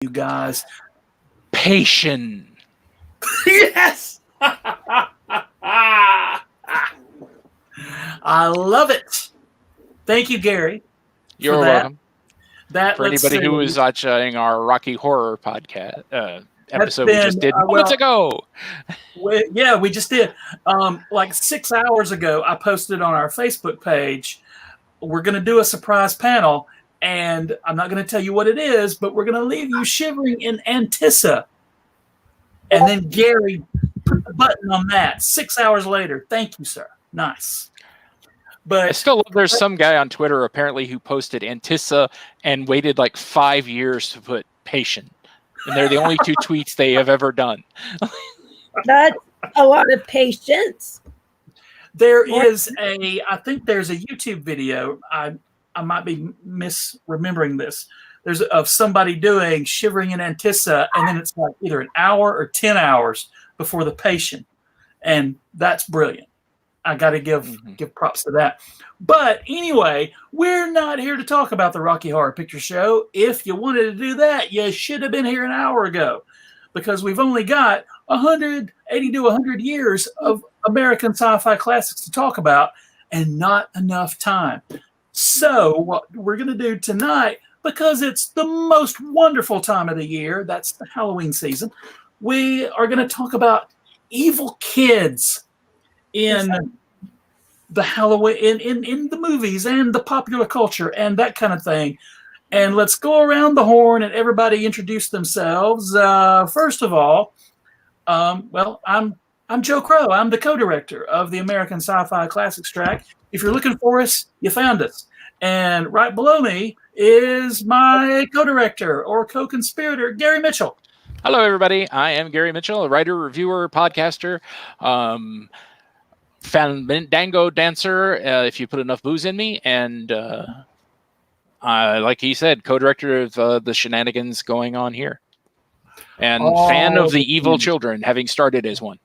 you guys. Patience. Yes! I love it. Thank you, Gary. You're welcome. For anybody who was watching our Rocky Horror podcast episode we just did moments ago. We just did. Like 6 hours ago, I posted on our Facebook page, we're going to do a surprise panel, and I'm not going to tell you what it is, but we're going to leave you shivering in Antissa. And then Gary put the button on that 6 hours later. Thank you, sir. Nice. But I still love there's some guy on Twitter apparently who posted Antissa and waited like 5 years to put patient. And they're the only two tweets they have ever done. That's a lot of patience. I think there's a YouTube video. I might be misremembering this. There's of somebody doing shivering in Antissa, and then it's like either an hour or 10 hours before the patient. And that's brilliant. I got to give props to that. But anyway, we're not here to talk about the Rocky Horror Picture Show. If you wanted to do that, you should have been here an hour ago, because we've only got 80 to 100 years of American sci-fi classics to talk about and not enough time. So what we're going to do tonight, because it's the most wonderful time of the year, that's the Halloween season, we are going to talk about evil kids in the Halloween, in the movies and the popular culture and that kind of thing. And let's go around the horn and everybody introduce themselves. First of all, I'm Joe Crowe. I'm the co-director of the American Sci-Fi Classics Track. If you're looking for us, you found us. And right below me is my co-director or co-conspirator, Gary Mitchel. Hello, everybody. I am Gary Mitchel, a writer, reviewer, podcaster, fandango dancer, if you put enough booze in me, and like he said, co-director of the shenanigans going on here, and fan of the evil children, having started as one.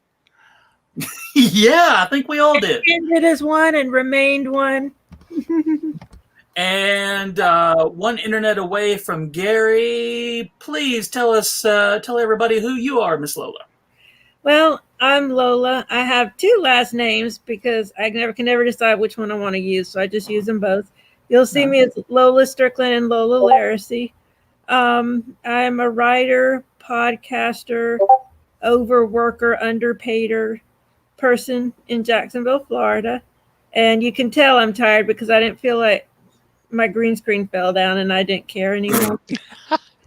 Yeah, I think we all did. Ended as one and remained one. And one internet away from Gary, please tell everybody who you are, Miss Lola. Well, I'm Lola. I have two last names because I can never decide which one I want to use, so I just use them both. You'll see me as Lola Strickland and Lola Lariscy. I'm a writer, podcaster, overworker, underpaid person in Jacksonville, Florida. And you can tell I'm tired because I didn't feel like my green screen fell down and I didn't care anymore.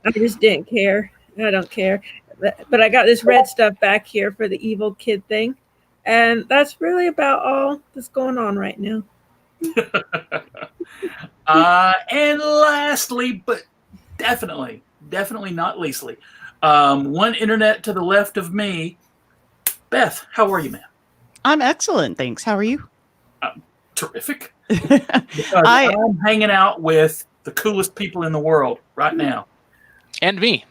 I just didn't care. I don't care. But I got this red stuff back here for the evil kid thing. And that's really about all that's going on right now. And lastly, but definitely not leastly, one internet to the left of me, Beth, how are you, man? I'm excellent, thanks. How are you? Terrific. I'm hanging out with the coolest people in the world right now. And me.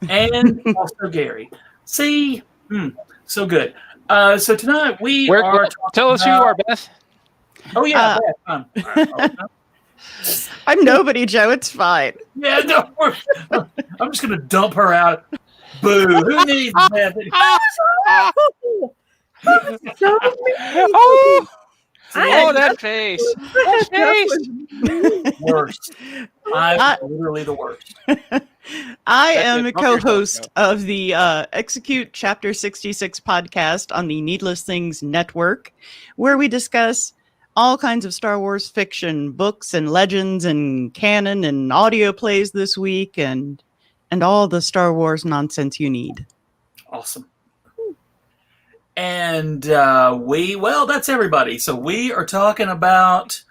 And also Gary. See? So good. So tonight we are... Tell us who you are, Beth. Oh, yeah. Beth. I'm nobody, Joe. It's fine. Yeah, no, I'm just going to dump her out. Boo. Who needs Beth? That face. That face. Worst. I'm literally the worst. I am a co-host of the Execute Chapter 66 podcast on the Needless Things Network, where we discuss all kinds of Star Wars fiction, books and legends and canon and audio plays this week, and all the Star Wars nonsense you need. Awesome. And that's everybody. So we are talking about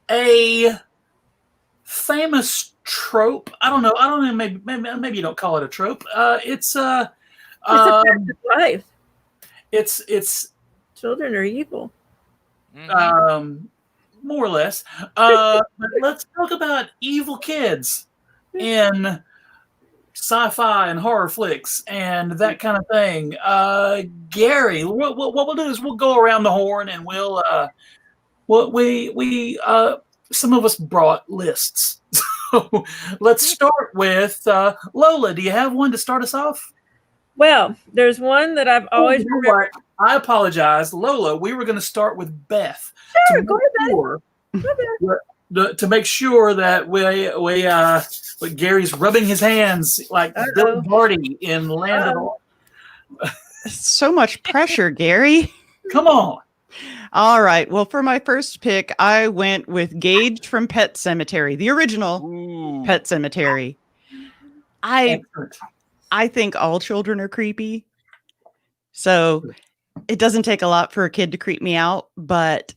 a famous trope. I don't know. Maybe you don't call it a trope. It's a fact of life. It's children are evil. More or less. But let's talk about evil kids in sci-fi and horror flicks and that kind of thing. Gary, what we'll do is we'll go around the horn and we'll some of us brought lists let's start with Lola. Do you have one to start us off? Well, there's one that I've always you know remembered. what? I apologize, Lola. We were going to start with Beth. Sure, go ahead, To make sure that we Gary's rubbing his hands like Bill Barty in Land of the. So much pressure, Gary. Come on. All right. Well, for my first pick, I went with Gage from Pet Sematary, the original Pet Sematary. I think all children are creepy. So it doesn't take a lot for a kid to creep me out, but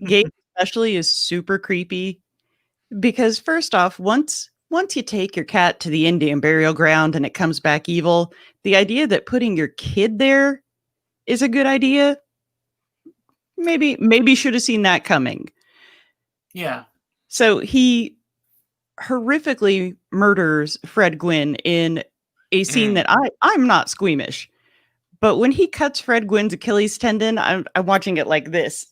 Gage especially is super creepy because first off, once you take your cat to the Indian burial ground and it comes back evil, the idea that putting your kid there is a good idea. Maybe should have seen that coming. Yeah. So he horrifically murders Fred Gwynn in a scene that I'm not squeamish. But when he cuts Fred Gwynn's Achilles tendon, I'm watching it like this.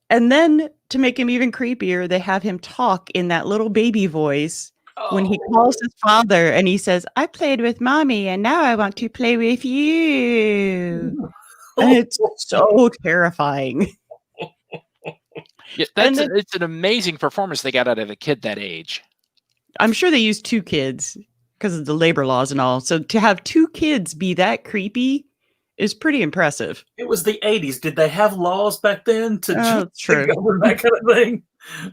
And then to make him even creepier, they have him talk in that little baby voice when he calls his father and he says, "I played with mommy and now I want to play with you." And it's so terrifying. Yeah, it's an amazing performance they got out of a kid that age. I'm sure they used 2 kids because of the labor laws and all. So to have 2 kids be that creepy is pretty impressive. It was the 80s. Did they have laws back then to govern that kind of thing?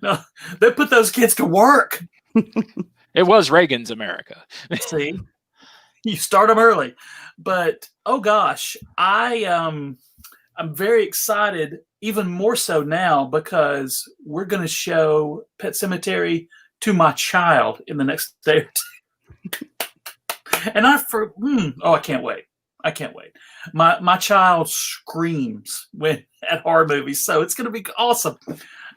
No, they put those kids to work. It was Reagan's America. See, you start them early. But oh gosh, I'm very excited, even more so now, because we're going to show Pet Sematary to my child in the next day or two. And I can't wait. I can't wait. My child screams at horror movies, so it's going to be awesome.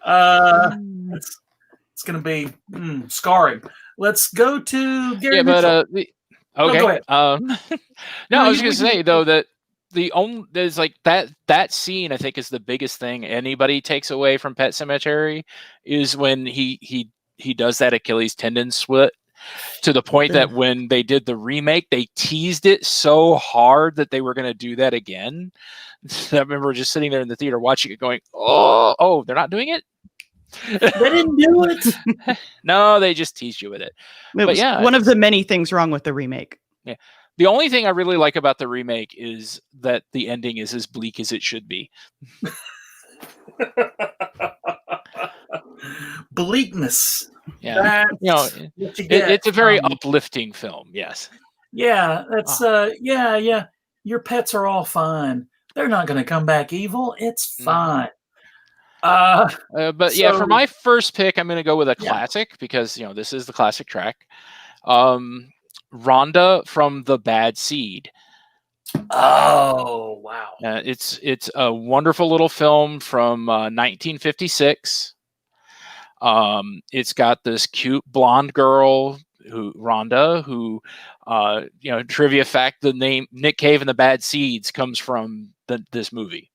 It's going to be scarring. Let's go to Gary. Yeah, but okay. Go ahead. No, I was going to say though that there's like that scene I think is the biggest thing anybody takes away from Pet Sematary is when he does that Achilles tendon split. To the point that when they did the remake, they teased it so hard that they were going to do that again. I remember just sitting there in the theater watching it going, oh, they're not doing it? They didn't do it? No, they just teased you with it. But yeah, one of the many things wrong with the remake. Yeah. The only thing I really like about the remake is that the ending is as bleak as it should be. Bleakness. Yeah, it's a very uplifting film. Yes. Yeah, that's yeah. Your pets are all fine. They're not going to come back evil. It's fine. But yeah, for my first pick, I'm going to go with a classic because this is the classic track. Rhonda from The Bad Seed. Oh wow! It's a wonderful little film from 1956. It's got this cute blonde girl, Rhonda, who trivia fact: the name Nick Cave and the Bad Seeds comes from this movie,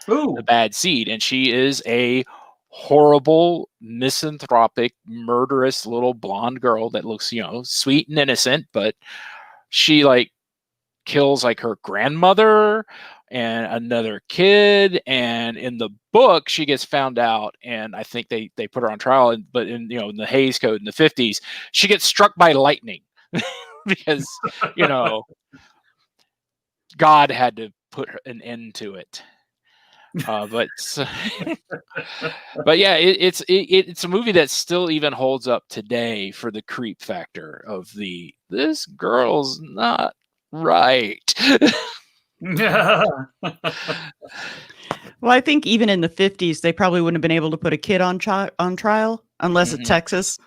The Bad Seed, and she is a horrible, misanthropic, murderous little blonde girl that looks, sweet and innocent, but she kills her grandmother and another kid, and in the book she gets found out, and I think they put her on trial, but in the Hays Code in the 50s she gets struck by lightning because God had to put an end to it. But yeah, it's a movie that still even holds up today for the creep factor of this girl's not right. Well, I think even in the 50s, they probably wouldn't have been able to put a kid on trial unless it's Texas.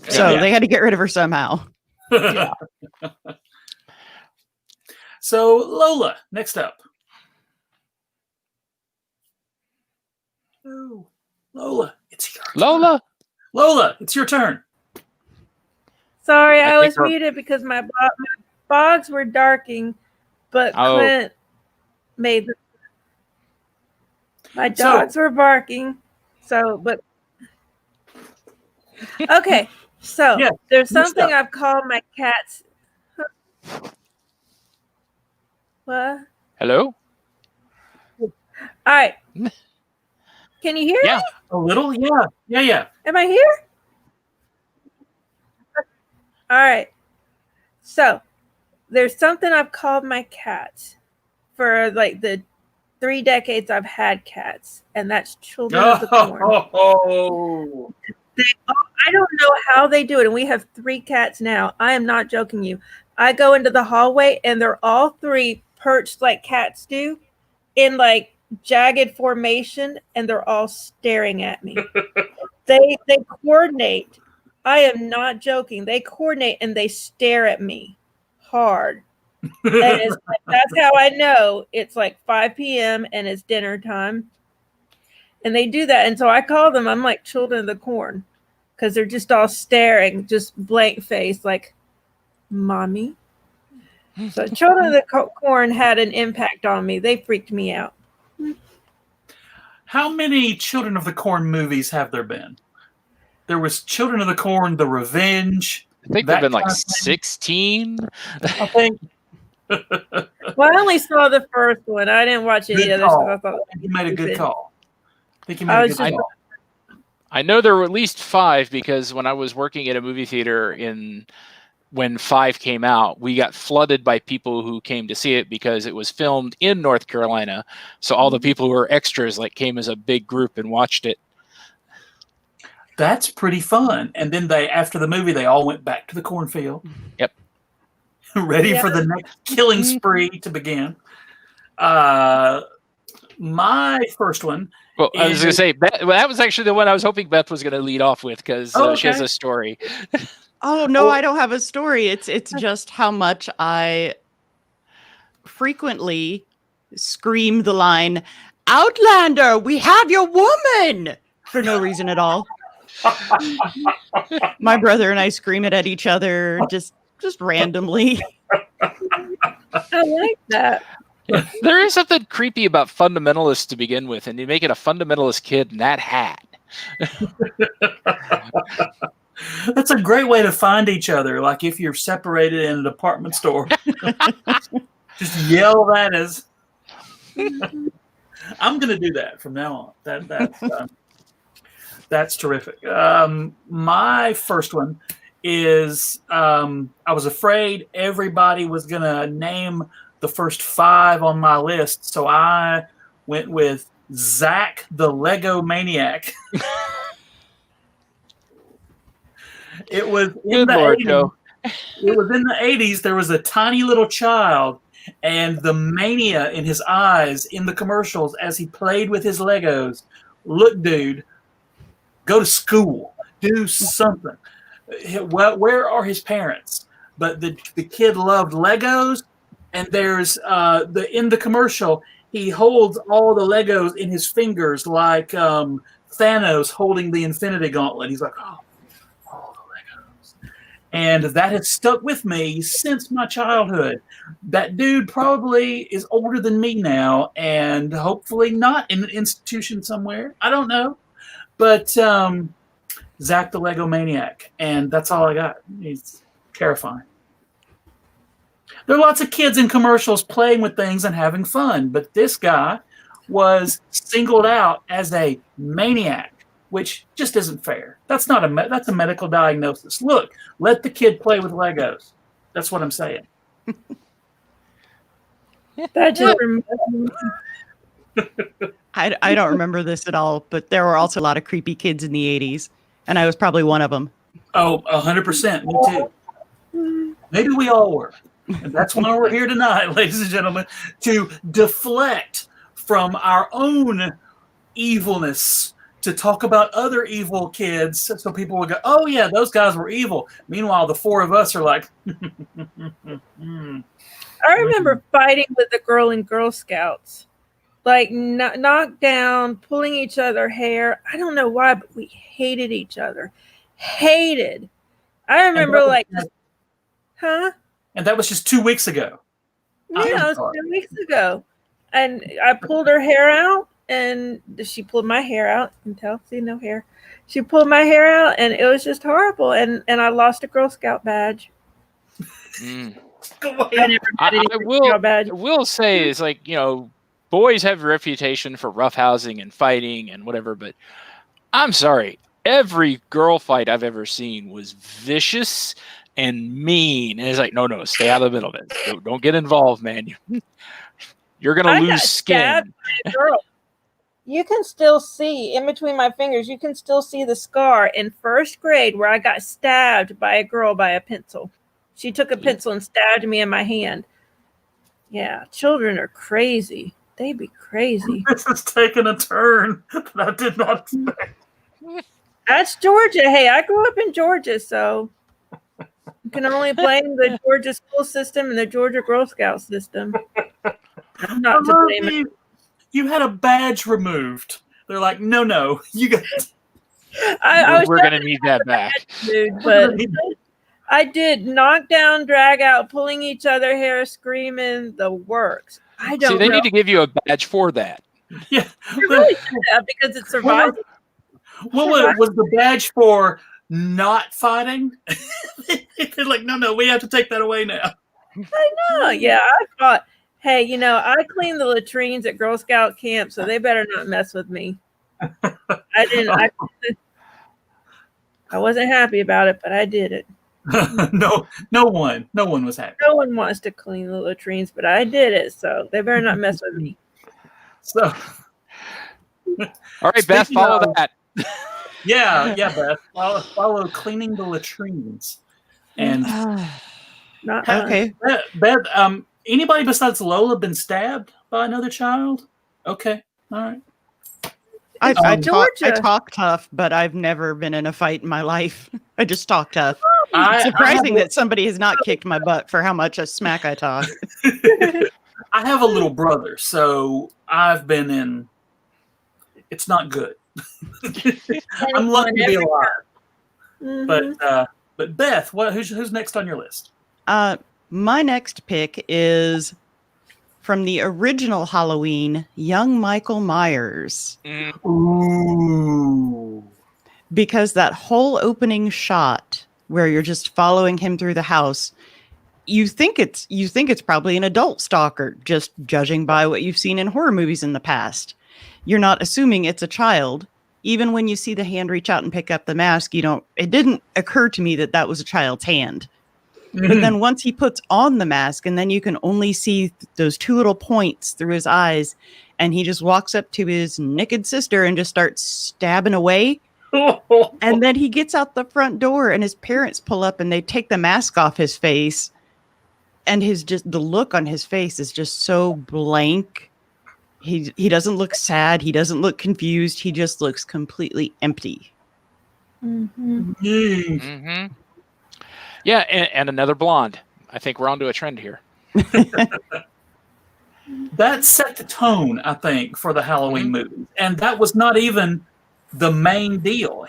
So they had to get rid of her somehow. Yeah. So Lola, next up. Oh, Lola, it's your turn. Lola, it's your turn. Sorry, I was muted because my bogs were darking, but Clint made them. My dogs were barking, but Okay, so Yeah, there's good something stuff. I've called my cats. What? Hello? All right. Can you hear Yeah. me? A little, yeah. Am I here? All right. So there's something I've called my cats for like the 3 decades I've had cats, and that's children of the corn. Oh, I don't know how they do it, and we have 3 cats now. I am not joking you. I go into the hallway, and they're all 3 perched like cats do, in like jagged formation, and they're all staring at me. They coordinate. I am not joking. They coordinate and they stare at me hard. And it's like, that's how I know it's like 5 p.m. and it's dinner time. And they do that. And so I call them, I'm like children of the corn, because they're just all staring, just blank face, like, mommy. So children of the corn had an impact on me. They freaked me out. How many Children of the Corn movies have there been? There was Children of the Corn, The Revenge. I think that there've been like kind of thing. 16. I think. Well, I only saw the first one. I didn't watch any Good others. call. I thought You made a good call. I think you I made a was good just- call. I know there were at least 5 because when I was working at a movie theater when 5 came out, we got flooded by people who came to see it because it was filmed in North Carolina. So all the people who were extras like came as a big group and watched it. That's pretty fun. And then after the movie, they all went back to the cornfield. Yep. Ready for the next killing spree to begin. My first one. Well, I was going to say, that was actually the one I was hoping Beth was going to lead off with because she has a story. Oh no, I don't have a story. It's just how much I frequently scream the line, "Outlander, we have your woman!" for no reason at all. My brother and I scream it at each other just randomly. I like that. There is something creepy about fundamentalists to begin with, and you make it a fundamentalist kid in that hat. That's a great way to find each other. Like if you're separated in a department store, just yell that as. I'm going to do that from now on. That's terrific. My first one is I was afraid everybody was going to name the first 5 on my list, so I went with Zach the Lego Maniac. It was in the 80s. It was in the 80s. There was a tiny little child, and the mania in his eyes in the commercials as he played with his Legos. Look, dude, go to school, do something. Where are his parents? But the kid loved Legos, and there's in the commercial he holds all the Legos in his fingers like Thanos holding the Infinity Gauntlet. He's like, oh, all the Legos, and that has stuck with me since my childhood. That dude probably is older than me now, and hopefully not in an institution somewhere. I don't know. But Zach the Lego Maniac, and that's all I got. He's terrifying. There are lots of kids in commercials playing with things and having fun, but this guy was singled out as a maniac, which just isn't fair. That's not that's a medical diagnosis. Look, let the kid play with Legos. That's what I'm saying. That just I don't remember this at all, but there were also a lot of creepy kids in the 80s, and I was probably one of them. Oh, 100%. Me too. Maybe we all were. And that's why we're here tonight, ladies and gentlemen, to deflect from our own evilness to talk about other evil kids so people will go, oh, yeah, those guys were evil. Meanwhile, the 4 of us are like, I remember fighting with the girl in Girl Scouts. Like knocked down, pulling each other hair. I don't know why, but we hated each other. Hated. I remember And that was just 2 weeks ago. Yeah, it was 2 weeks ago. And I pulled her hair out, and she pulled my hair out. You can tell, see, no hair. She pulled my hair out, and it was just horrible. And I lost a Girl Scout badge. Mm. I will say is like, boys have a reputation for roughhousing and fighting and whatever, but I'm sorry, every girl fight I've ever seen was vicious and mean. And it's like, no, stay out of the middle of it. Don't get involved, man. You're gonna lose skin. Girl. You can still see in between my fingers. You can still see the scar in first grade where I got stabbed by a girl by a pencil. She took a pencil and stabbed me in my hand. Yeah, children are crazy. They be crazy. This is taking a turn that I did not expect. That's Georgia. Hey, I grew up in Georgia, so you can only blame the Georgia school system and the Georgia Girl Scout system. I'm not to blame it. You had a badge removed. They're like, no, you got. We're gonna need that back. But I did knock down, drag out, pulling each other hair, screaming, the works. I don't. See, they need to give you a badge for that. Yeah, they really should have, because it's surviving. What was the badge for? Not fighting? They're like, no, we have to take that away now. I know. Yeah, I thought. Hey, I clean the latrines at Girl Scout camp, so they better not mess with me. I didn't. I wasn't happy about it, but I did it. No one was happy. No one wants to clean the latrines, but I did it, so they better not mess with me. So, all right, Beth, follow that. Yeah, Beth, follow cleaning the latrines, and not okay, Beth. Anybody besides Lola been stabbed by another child? Okay, all right. I talk tough, but I've never been in a fight in my life. I just talk tough. It's surprising that somebody has not kicked my butt for how much a smack I talk. I have a little brother, so I've been in. It's not good. I'm lucky to be alive. Mm-hmm. But Beth, who's next on your list? My next pick is from the original Halloween, young Michael Myers. Ooh. Because that whole opening shot where you're just following him through the house, you think it's probably an adult stalker, just judging by what you've seen in horror movies in the past. You're not assuming it's a child. Even when you see the hand reach out and pick up the mask, it didn't occur to me that was a child's hand. Mm-hmm. But then once he puts on the mask, and then you can only see those two little points through his eyes, and he just walks up to his naked sister and just starts stabbing away. And then he gets out the front door, and his parents pull up and they take the mask off his face. And the look on his face is just so blank. He doesn't look sad. He doesn't look confused. He just looks completely empty. Mm-hmm. Mm-hmm. Yeah, and another blonde. I think we're onto a trend here. That set the tone, I think, for the Halloween movie. And that was not even the main deal.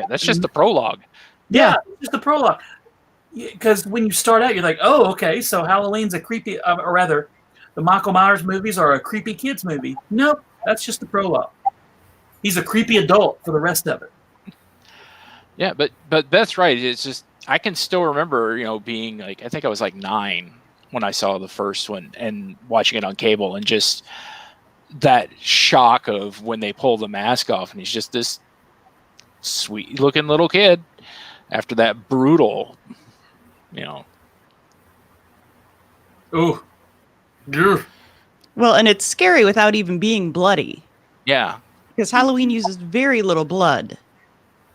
That's just the prologue. Yeah, just the prologue. Because when you start out, you're like, oh, okay, so Halloween's a creepy, or rather, the Michael Myers movies are a creepy kids movie. Nope, that's just the prologue. He's a creepy adult for the rest of it. Yeah, but Beth's right. It's just, I can still remember, being like, I think I was like 9 when I saw the first one and watching it on cable, and just that shock of when they pull the mask off and he's just this sweet looking little kid after that brutal, Ooh. Yeah. Well, and it's scary without even being bloody. Yeah. Because Halloween uses very little blood.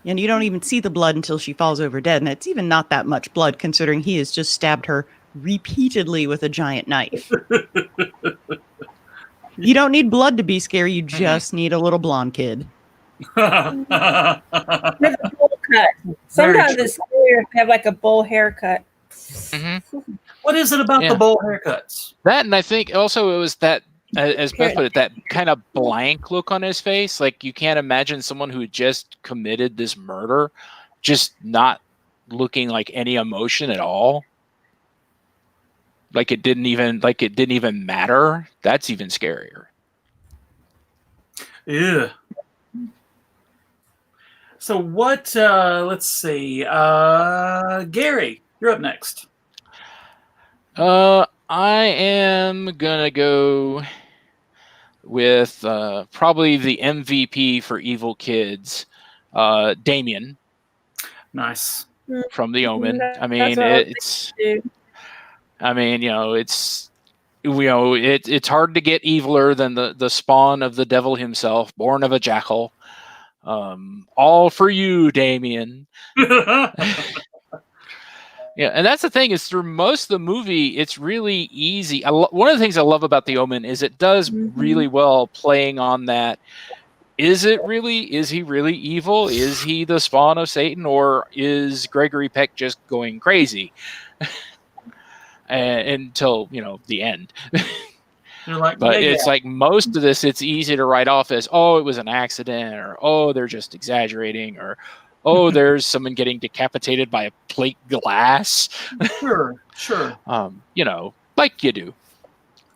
And you don't even see the blood until she falls over dead. And it's even not that much blood, considering he has just stabbed her repeatedly with a giant knife. You don't need blood to be scary. You just need a little blonde kid. With a bowl cut. Sometimes it's scarier to have like a bowl haircut. Mm-hmm. What is it about the bowl haircuts? That, and I think also it was that, as Beth put it, that kind of blank look on his face. Like, you can't imagine someone who just committed this murder just not looking like any emotion at all. Like it didn't even matter. That's even scarier. Yeah. So what? Let's see. Gary, you're up next. I am gonna go with probably the MVP for Evil Kids, Damien. Nice. From The Omen. I mean, it's hard to get eviler than the spawn of the devil himself, born of a jackal. All for you, Damien. Yeah, and that's the thing is through most of the movie, it's really easy. One of the things I love about The Omen is it does really well playing on that. Is he really evil? Is he the spawn of Satan, or is Gregory Peck just going crazy? Until the end. It's like most of this, it's easy to write off as, oh, it was an accident, or oh, they're just exaggerating, or oh, there's someone getting decapitated by a plate glass. Sure. Like you do.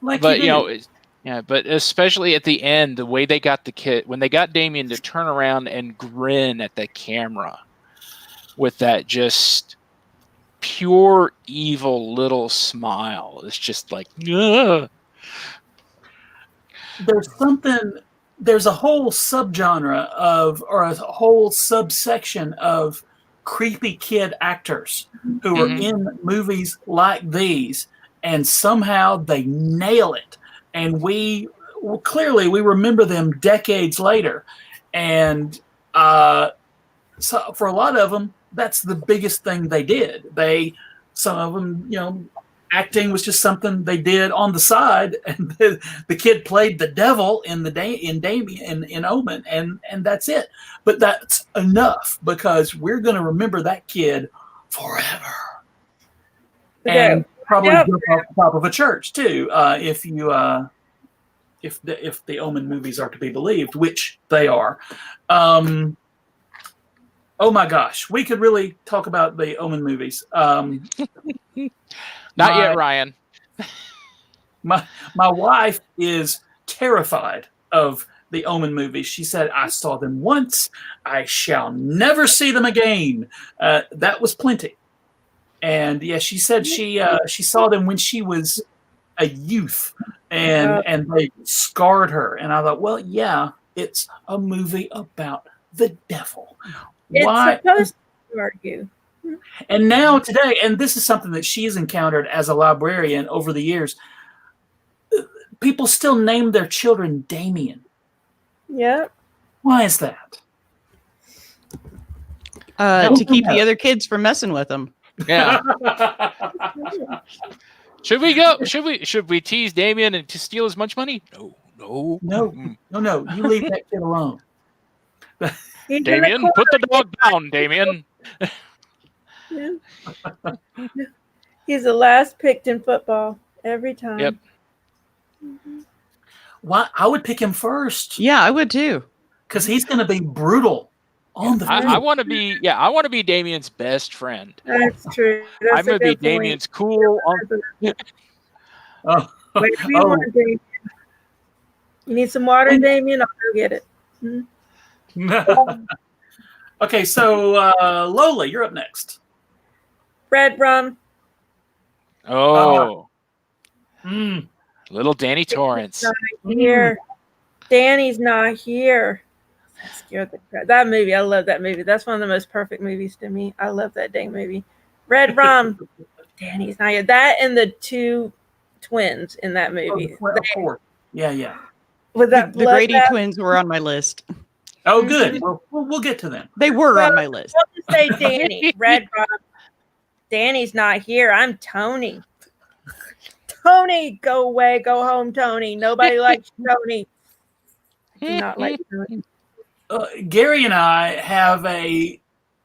But especially at the end, the way they got the kid, when they got Damien to turn around and grin at the camera with that just pure evil little smile, it's just like, ugh. There's a whole subgenre or a whole subsection of creepy kid actors who are in movies like these, and somehow they nail it. And we remember them decades later. And so for a lot of them, that's the biggest thing they did. Some of them, acting was just something they did on the side, and the kid played the devil in Damien in Omen, and that's it. But that's enough, because we're going to remember that kid forever, and probably jump off the top of a church too, if the Omen movies are to be believed, which they are. Oh my gosh, we could really talk about the Omen movies. Not yet, Ryan. My wife is terrified of the Omen movies. She said, I saw them once. I shall never see them again. That was plenty. And yeah, she said she saw them when she was a youth, and they scarred her. And I thought, well, yeah, it's a movie about the devil. It's supposed to argue. And now today, and this is something that she's encountered as a librarian over the years, people still name their children Damien. Yeah. Why is that? To keep the other kids from messing with them. Yeah. Should we tease Damien and to steal as much money? No. You leave that kid alone. Damien, put the dog down, Damien. Yeah. He's the last picked in football every time. Yep. Why? I would pick him first. Yeah, I would too. Because he's going to be brutal on the field. I want to be Damien's best friend. That's true. I'm going to be Damien's cool. You need some water, Damien? I'll go get it. Okay, so Lola, you're up next. Red rum. Oh. Little Danny Torrance. Here. Danny's not here. That scared the crap. That movie, I love that movie. That's one of the most perfect movies to me. I love that dang movie. Red rum. Danny's not here. That and the two twins in that movie. Yeah. With that the Grady twins were on my list. Oh, good. We'll get to them. They were on my list. I'll just say Danny. Red rum. Danny's not here. I'm Tony. Tony, go away. Go home, Tony. Nobody likes Tony. I do not like Tony. Gary and I have a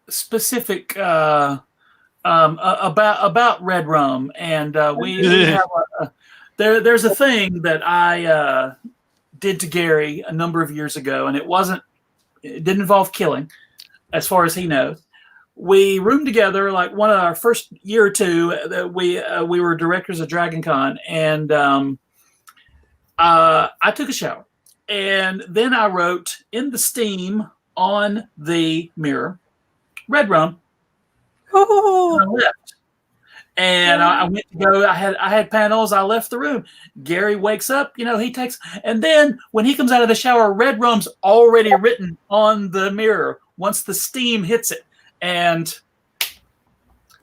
specific about red rum, and we have there's a thing that I did to Gary a number of years ago, and it didn't involve killing, as far as he knows. We roomed together, like one of our first year or two. We were directors of Dragon Con, and I took a shower, and then I wrote in the steam on the mirror, red rum. Oh, I left. And I went to go. I had panels. I left the room. Gary wakes up. He takes, and then when he comes out of the shower, red rum's already written on the mirror once the steam hits it. And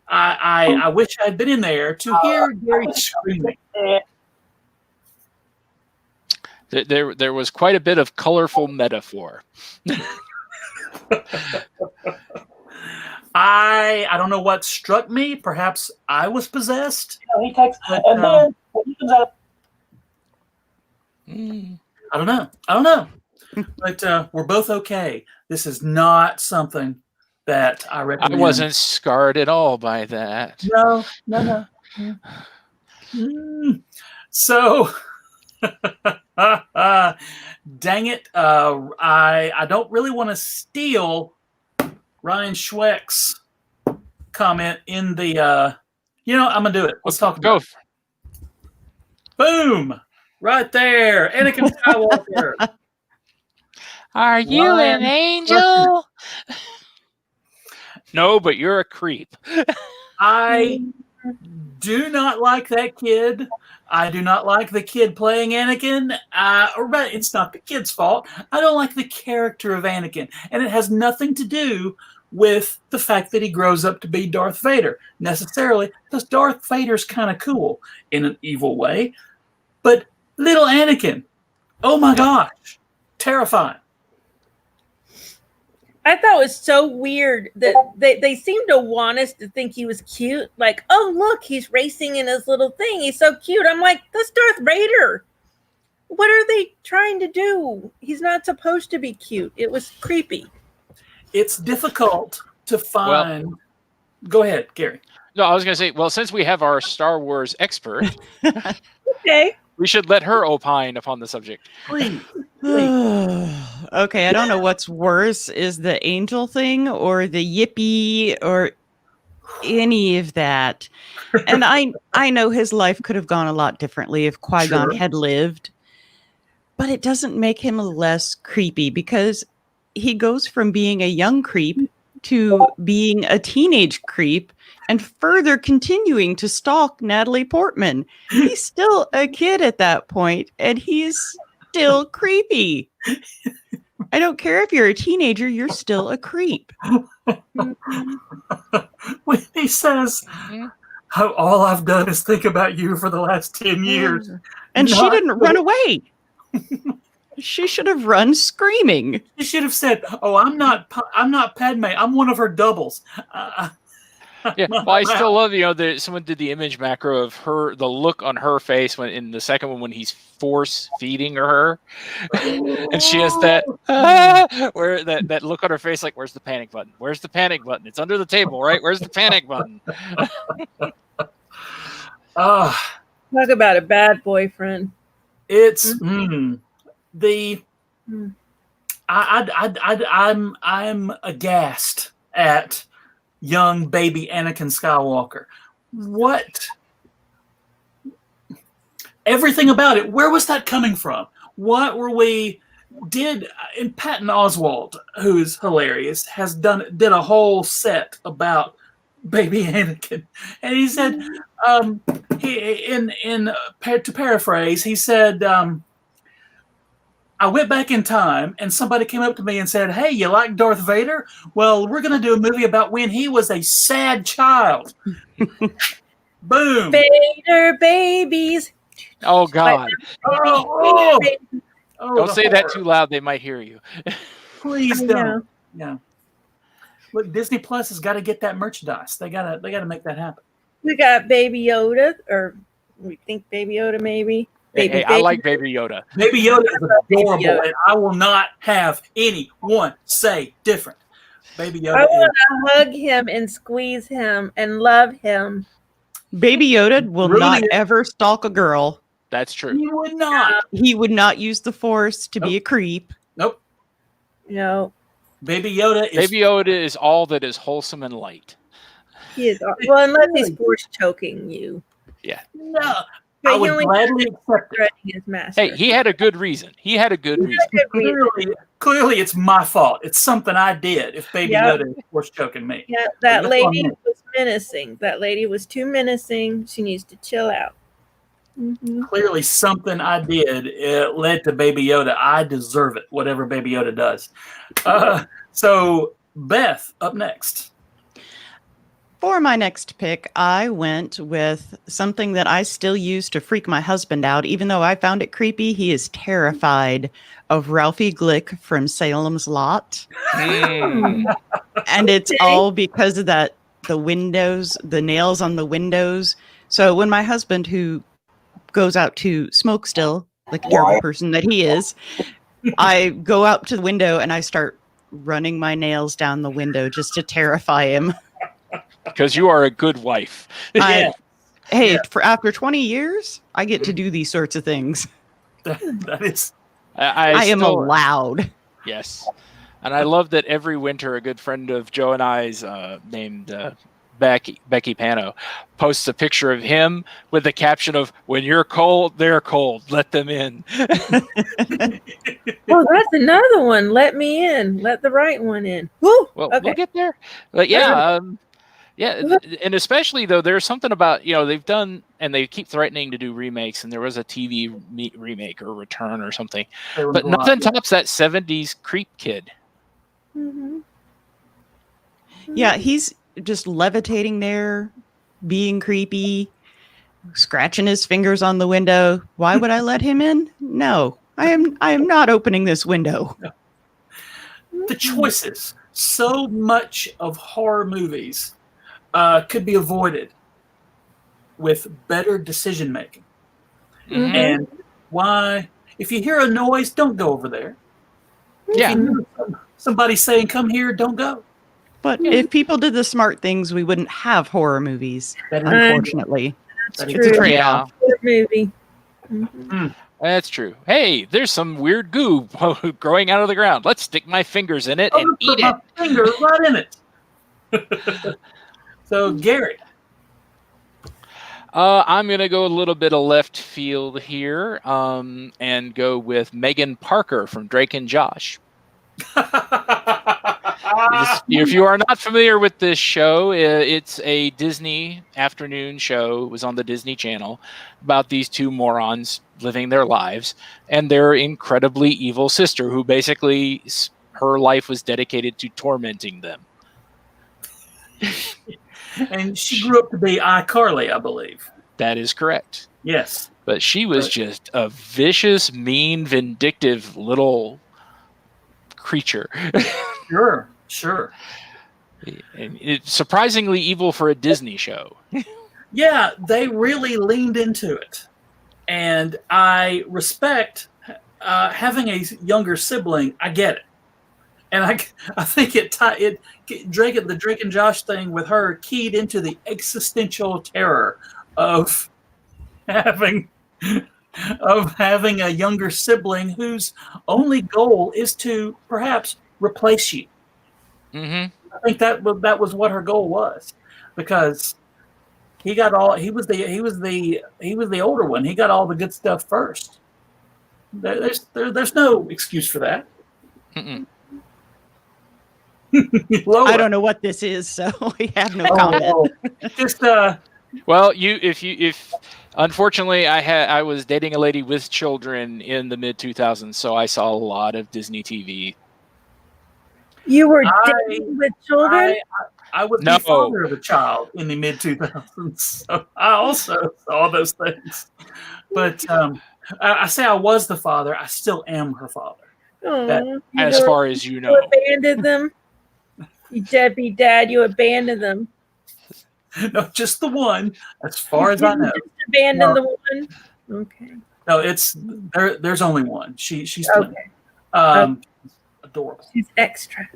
I wish I'd been in there to hear Gary screaming. There was quite a bit of colorful metaphor. I don't know what struck me. Perhaps I was possessed. He takes, and then when he comes out, I don't know. But we're both okay. This is not something that I recommend. I wasn't scarred at all by that. No. So, dang it! I don't really want to steal Ryan Schweck's comment in the. I'm gonna do it. Let's talk about it. Boom! Right there, Anakin Skywalker. Are you an angel? No, but you're a creep. I do not like that kid. I do not like the kid playing Anakin. It's not the kid's fault. I don't like the character of Anakin. And it has nothing to do with the fact that he grows up to be Darth Vader, necessarily, because Darth Vader's kind of cool in an evil way. But little Anakin, oh my gosh, terrifying. I thought it was so weird that they seemed to want us to think he was cute. Like, oh, look, he's racing in his little thing. He's so cute. I'm like, that's Darth Vader. What are they trying to do? He's not supposed to be cute. It was creepy. It's difficult to find. Well, go ahead, Gary. No, I was going to say, well, since we have our Star Wars expert, okay, we should let her opine upon the subject. Please. Okay, I don't know what's worse, is the angel thing or the yippee or any of that. And I know his life could have gone a lot differently if Qui-Gon had lived, but it doesn't make him less creepy because he goes from being a young creep to being a teenage creep and further continuing to stalk Natalie Portman. He's still a kid at that point, and he's still creepy. I don't care if you're a teenager, you're still a creep. When he says, all I've done is think about you for the last 10 years. And she didn't run away. She should have run screaming. She should have said, oh, I'm not Padme. I'm one of her doubles. Yeah, well, I still love, someone did the image macro of the look on her face when in the second one when he's force feeding her, and she has that where that look on her face, like, where's the panic button? Where's the panic button? It's under the table, right? Where's the panic button? Talk about a bad boyfriend. It's I'm aghast at young baby Anakin Skywalker. What? Everything about it. Where was that coming from? What were we? And Patton Oswalt, who is hilarious, did a whole set about baby Anakin, and he said, to paraphrase, he said, I went back in time and somebody came up to me and said, hey, you like Darth Vader? Well, we're going to do a movie about when he was a sad child. Boom. Vader babies. Oh, God. Don't say that too loud. They might hear you. Please don't. Yeah. Look, Disney Plus has got to get that merchandise. They got to make that happen. We got Baby Yoda, or we think Baby Yoda maybe. Hey, I like Baby Yoda. Baby Yoda is adorable, and I will not have anyone say different. Baby Yoda. I want to hug him and squeeze him and love him. Baby Yoda will not ever stalk a girl. That's true. He would not. He would not use the Force to be a creep. Nope. No. Baby Yoda is all that is wholesome and light. He is. Well, unless he's Force choking you. Yeah. No. I would gladly accept it. His master. Hey, he had a good reason. Clearly, it's my fault. It's something I did. If Baby Yoda is force choking me. Yeah, that lady was menacing. That lady was too menacing. She needs to chill out. Mm-hmm. Clearly, something I did led to Baby Yoda. I deserve it, whatever Baby Yoda does. So, Beth, up next. For my next pick, I went with something that I still use to freak my husband out. Even though I found it creepy, he is terrified of Ralphie Glick from Salem's Lot. And it's all because of the windows, the nails on the windows. So when my husband, who goes out to smoke still, like a terrible person that he is, I go out to the window and I start running my nails down the window just to terrify him. Because you are a good wife. For after 20 years, I get to do these sorts of things. That is... I am allowed. Yes. And I love that every winter a good friend of Joe and I's named Becky Pano posts a picture of him with the caption of, "When you're cold, they're cold. Let them in." Oh, that's another one. Let me in. Let the right one in. Woo! Well, we'll get there. But yeah, and especially though, there's something about, they've done, and they keep threatening to do remakes, and there was a TV remake or return or something, but nothing tops that 70s creep kid. Mm-hmm. Yeah, he's just levitating there, being creepy, scratching his fingers on the window. Why would I let him in? No, I am not opening this window. The choices. So much of horror movies could be avoided with better decision making. Mm-hmm. And why, if you hear a noise, don't go over there. Yeah. If you hear somebody saying, "Come here," don't go. But if people did the smart things, we wouldn't have horror movies, unfortunately. That's it's a trade-off. Movie. Mm-hmm. That's true. Hey, there's some weird goo growing out of the ground. Let's stick my fingers in it and eat it. Finger right in it. So, Gary. I'm going to go a little bit of left field here and go with Megan Parker from Drake and Josh. If you are not familiar with this show, it's a Disney afternoon show. It was on the Disney Channel about these two morons living their lives and their incredibly evil sister, who basically her life was dedicated to tormenting them. And she grew up to be iCarly, I believe. That is correct. Yes. But she was just a vicious, mean, vindictive little creature. Sure. And it's surprisingly evil for a Disney show. Yeah, they really leaned into it. And I respect having a younger sibling. I get it. And I think the Drake and Josh thing with her keyed into the existential terror of having a younger sibling whose only goal is to perhaps replace you. Mm-hmm. I think that was what her goal was, because he was the older one. He got all the good stuff first. There's no excuse for that. Mm-mm. I don't know what this is, so we have no comment. Just well, if unfortunately I was dating a lady with children in the mid 2000s, so I saw a lot of Disney TV. You were dating with children? I was the father of a child in the mid 2000s, so I also saw those things. But I say I was the father. I still am her father. As far as you know, you abandoned them. You deadbeat dad, you abandoned them. No, just the one, as far as I know. Just abandon the one? Okay. No, there's only one. She's okay. Adorable. She's extra.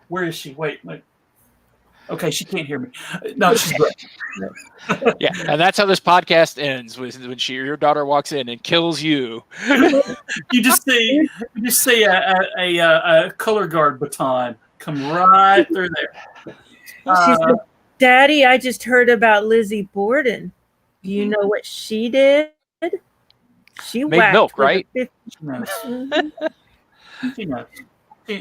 Where is she? Wait. Okay, she can't hear me. No, she's great. Yeah, and that's how this podcast ends, when your daughter walks in and kills you. You just see a color guard baton come right through there. She said, "Daddy, I just heard about Lizzie Borden." you know what she did? She Made whacked milk, with a right? 50 She knows. She knows.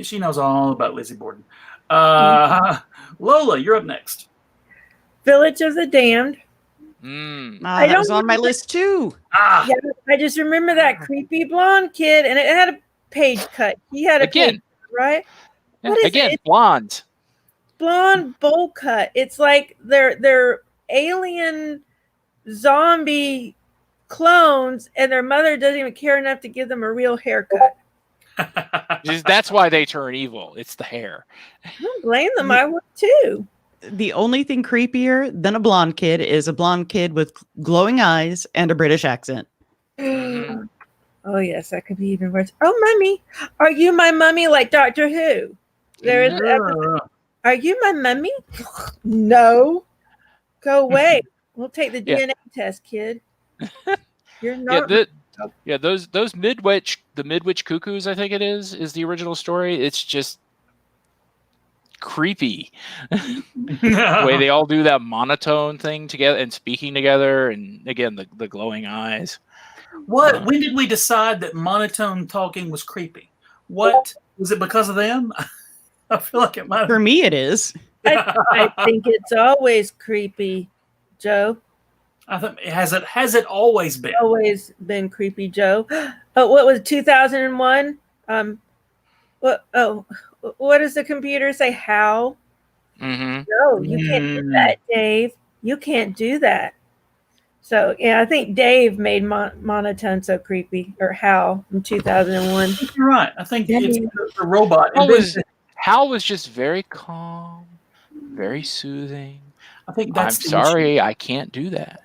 She knows all about Lizzie Borden. Lola, you're up next. Village of the Damned. That was on my list too. Yeah, I just remember that creepy blonde kid, and it had a page cut. He had a page cut, right? Yeah, What is again, it? blonde. Blonde bowl cut. It's like they're alien zombie clones, and their mother doesn't even care enough to give them a real haircut. That's why they turn evil. It's the hair. I don't blame them. I would too. The only thing creepier than a blonde kid is a blonde kid with glowing eyes and a British accent. Oh, yes, that could be even worse. Oh, Mummy, are you my mummy like Doctor Who? There is an episode. Are you my mummy? No. Go away. We'll take the DNA test, kid. You're not. Those Midwich, the Midwich Cuckoos, I think it is the original story. It's just creepy. The way they all do that monotone thing together and speaking together, and again the glowing eyes. When did we decide that monotone talking was creepy? What was it because of them? I feel like it might. For me, it is. I think it's always creepy, Joe. I think has it always been? Always been creepy, Joe. Oh, what was 2001? What does the computer say? How? No, you can't do that, Dave. You can't do that. So yeah, I think Dave made monotone so creepy, or Hal in 2001. You're right. I think it's the robot. Hal was just very calm, very soothing. I think that's. I'm sorry, I can't do that,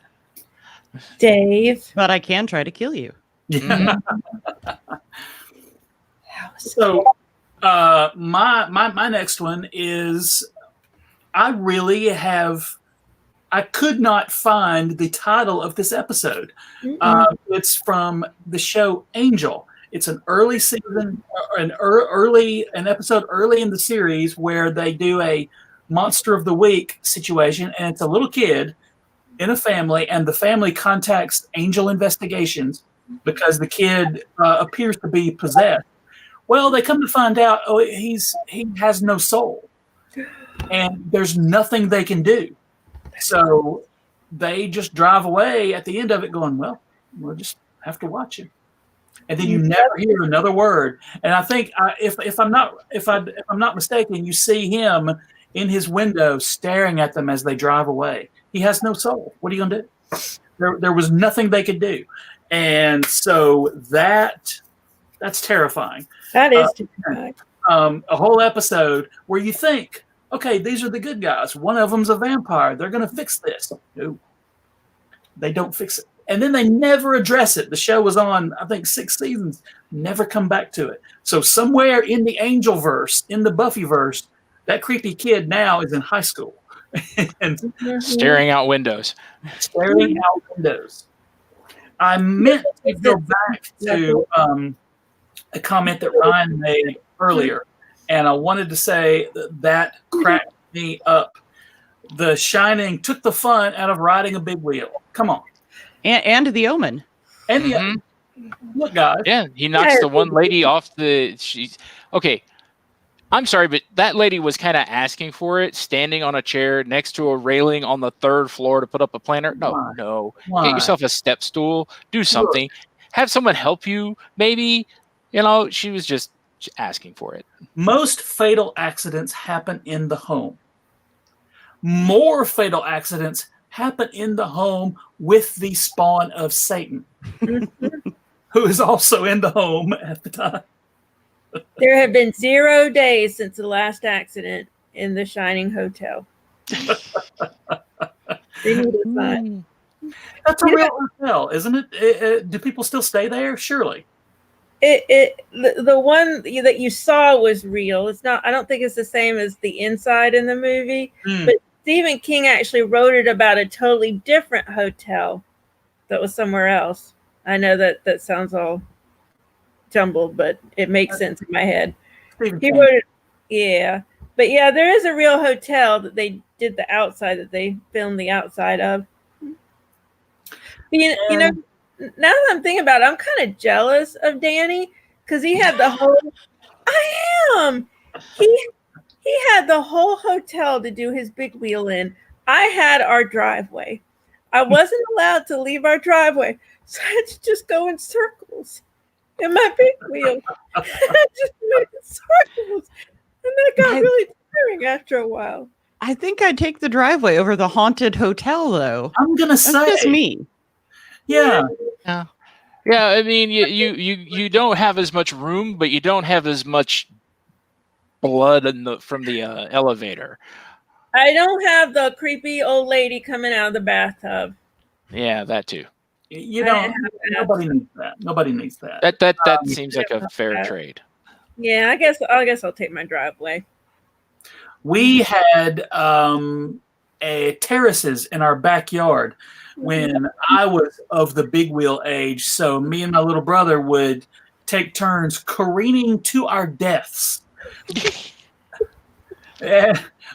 Dave. But I can try to kill you. So, my next one is, I could not find the title of this episode. It's from the show Angel. It's an early season, an episode early in the series where they do a Monster of the Week situation, and it's a little kid in a family, and the family contacts Angel Investigations because the kid appears to be possessed. Well, they come to find out, he has no soul, and there's nothing they can do. So they just drive away at the end of it going, well, we'll just have to watch him. And then you never hear another word. And I think if I'm not mistaken, you see him in his window staring at them as they drive away. He has no soul. What are you going to do? There was nothing they could do. And so that's terrifying. That is terrifying. A whole episode where you think, okay, these are the good guys. One of them's a vampire. They're going to fix this. No, they don't fix it. And then they never address it. The show was on, I think, 6 seasons. Never come back to it. So somewhere in the Angelverse, in the Buffyverse, that creepy kid now is in high school. And staring out windows. Staring out windows. I meant to go back to a comment that Ryan made earlier. And I wanted to say that cracked me up. The Shining took the fun out of riding a big wheel. Come on. And The Omen. And the Omen. Look, guys. Yeah, he knocks the one lady off okay. I'm sorry, but that lady was kind of asking for it, standing on a chair next to a railing on the 3rd floor to put up a planter. No. Get yourself a step stool. Do something. Have someone help you, maybe. She was just asking for it. Most fatal accidents happen in the home. More fatal accidents happen in the home with the spawn of Satan, who is also in the home at the time. There have been 0 days since the last accident in the Shining Hotel. They need to find. That's a real hotel, isn't it? Do people still stay there? Surely. The one that you saw was real. It's not. I don't think it's the same as the inside in the movie. But Stephen King actually wrote it about a totally different hotel that was somewhere else. I know that sounds all jumbled, but it makes sense in my head. He wrote it. Yeah, but yeah, there is a real hotel that they did the outside, that they filmed the outside of. You know, now that I'm thinking about it, I'm kind of jealous of Danny because he had the whole. I am. He had the whole hotel to do his big wheel in. I had our driveway. I wasn't allowed to leave our driveway, so I had to just go in circles in my big wheel. I just went in circles, and that got really tiring after a while. I think I'd take the driveway over the haunted hotel, though. I'm gonna say that's just me. Yeah. I mean, you don't have as much room, but you don't have as much blood from the elevator. I don't have the creepy old lady coming out of the bathtub. Yeah, that too. You don't. Nobody needs that. Nobody needs that. That seems like a fair trade. Yeah, I guess I'll take my driveway. We had terraces in our backyard when I was of the big wheel age. So me and my little brother would take turns careening to our deaths.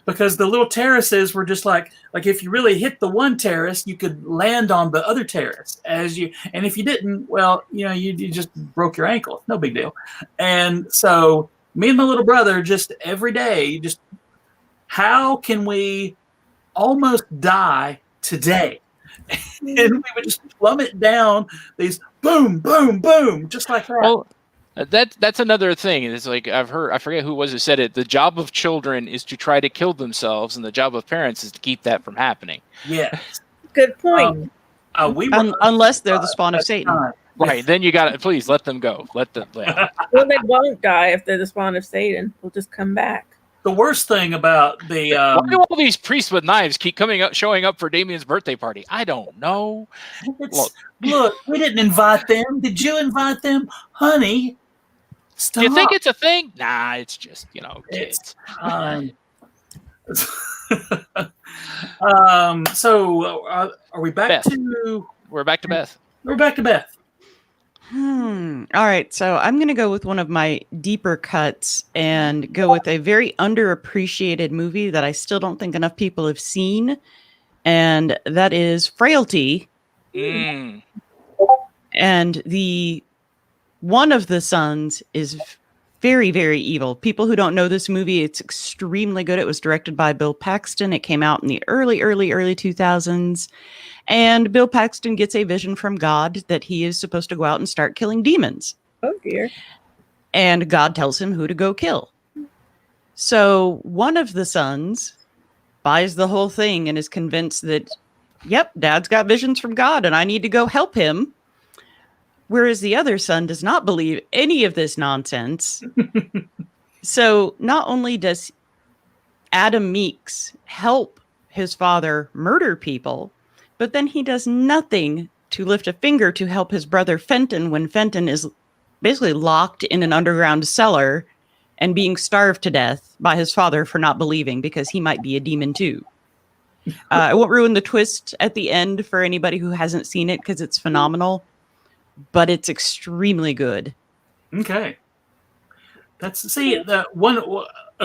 Because the little terraces were just like if you really hit the one terrace, you could land on the other terrace and if you didn't, well, you just broke your ankle. No big deal. And so me and my little brother just every day, just how can we almost die today? And we would just plummet down these boom, boom, boom, just like that. Well, that's another thing. It's like I forget who said it. The job of children is to try to kill themselves, and the job of parents is to keep that from happening. Yeah, good point. Unless they're the spawn of Satan. Right, then you got to please let them go. Let them. Well, they won't die if they're the spawn of Satan. They'll just come back. The worst thing about the why do all these priests with knives keep showing up for Damien's birthday party? I don't know. Look, we didn't invite them. Did you invite them, honey? Stop. You think it's a thing? Nah, it's just kids. So are we back Beth. to? We're back to Beth. We're back to Beth. All right, so I'm going to go with one of my deeper cuts and go with a very underappreciated movie that I still don't think enough people have seen, and that is Frailty. And one of the sons is very, very evil. People who don't know this movie, it's extremely good. It was directed by Bill Paxton. It came out in the early 2000s. And Bill Paxton gets a vision from God that he is supposed to go out and start killing demons. Oh, dear. And God tells him who to go kill. So one of the sons buys the whole thing and is convinced that, yep, Dad's got visions from God and I need to go help him. Whereas the other son does not believe any of this nonsense. So not only does Adam Meeks help his father murder people, but then he does nothing to lift a finger to help his brother Fenton when Fenton is basically locked in an underground cellar and being starved to death by his father for not believing because he might be a demon too. I won't ruin the twist at the end for anybody who hasn't seen it because it's phenomenal, but it's extremely good. Okay. A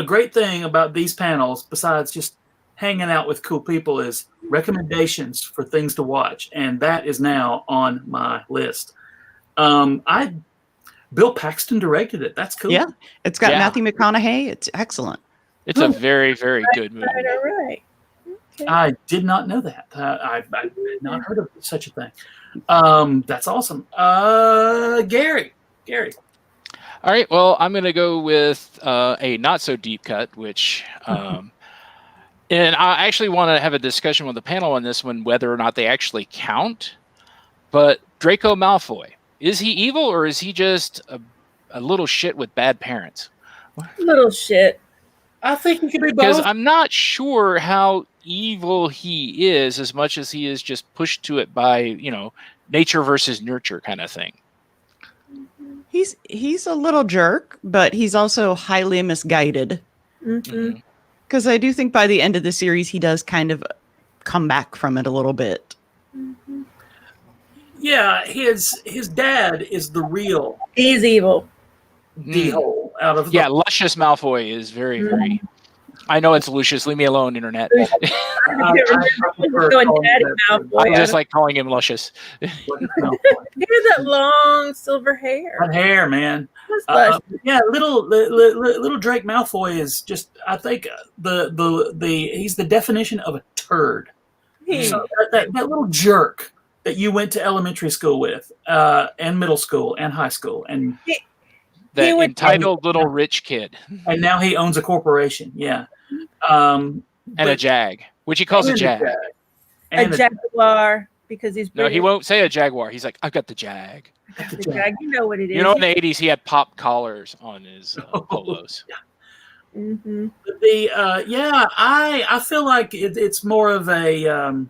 great thing about these panels, besides just hanging out with cool people, is recommendations for things to watch, and that is now on my list. Bill Paxton directed it. That's cool. Yeah, it's got Matthew McConaughey. It's excellent. It's a very, very good movie. All right. Okay. I did not know that. I had not heard of such a thing. That's awesome. Gary. All right. Well, I'm going to go with a not so deep cut, which. And I actually want to have a discussion with the panel on this one, whether or not they actually count. But Draco Malfoy, is he evil or is he just a little shit with bad parents? Little shit. I think he could be both. Because I'm not sure how evil he is as much as he is just pushed to it by, nature versus nurture kind of thing. He's a little jerk, but he's also highly misguided. Mm-hmm. Because I do think by the end of the series, he does kind of come back from it a little bit. Mm-hmm. Yeah, his dad is the real. He's evil. D-hole out of Luscious Malfoy is very, very I know it's Lucius. Leave me alone, internet. I just like calling him Lucius. He had that long silver hair. That hair, man. Yeah, little Drake Malfoy is just. I think he's the definition of a turd. So that little jerk that you went to elementary school with, and middle school and high school, and that entitled little rich kid, and now he owns a corporation. Yeah, and a jag, which he calls a jag. A jaguar, because he's British. No, he won't say a jaguar. He's like, I've got the jag. The jag, you know what it is. You know, in the 80s, he had pop collars on his polos. Yeah. Mm-hmm. I feel like it's more of a.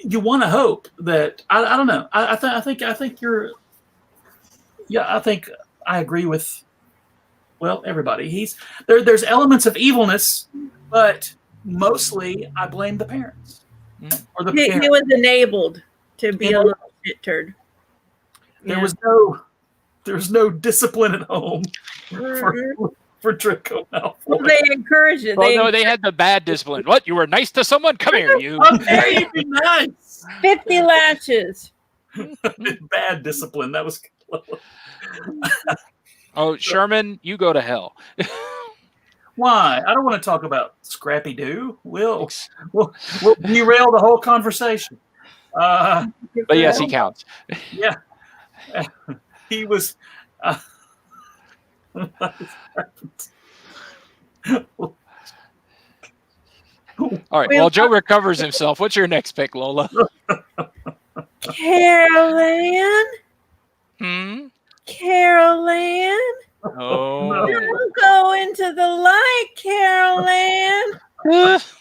You want to hope that I don't know. I think you're. Yeah, I think I agree with. Well, everybody. There's elements of evilness, but mostly I blame the parents. Or the parents. He was enabled to be a little shit turd. There was no discipline at home for Draco Malfoy. Well, they encouraged it. They had the bad discipline. What? You were nice to someone? Come here, you. How dare you be nice? 50 lashes. Bad discipline. That was. Oh, Sherman, you go to hell. Why? I don't want to talk about Scrappy Doo. We'll derail the whole conversation. But yes, he counts. Yeah. He was. All right. While Joe recovers himself, what's your next pick, Lola? Carol Ann. Carol Ann. Oh. No. Don't go into the light, Carol Ann.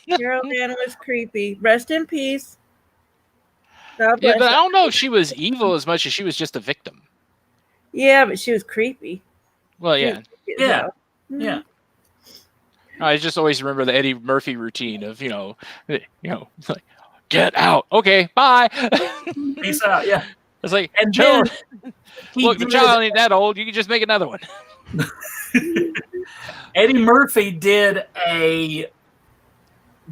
Carol Ann was creepy. Rest in peace. God bless But I her. don't know if she was evil as much as she was just a victim. Yeah, but she was creepy. Well, yeah. Yeah. Yeah. I just always remember the Eddie Murphy routine of, like, get out. Okay, bye. Peace out. Yeah. It's like, And chill. then Look, the child ain't that old. You can just make another one. Eddie Murphy did the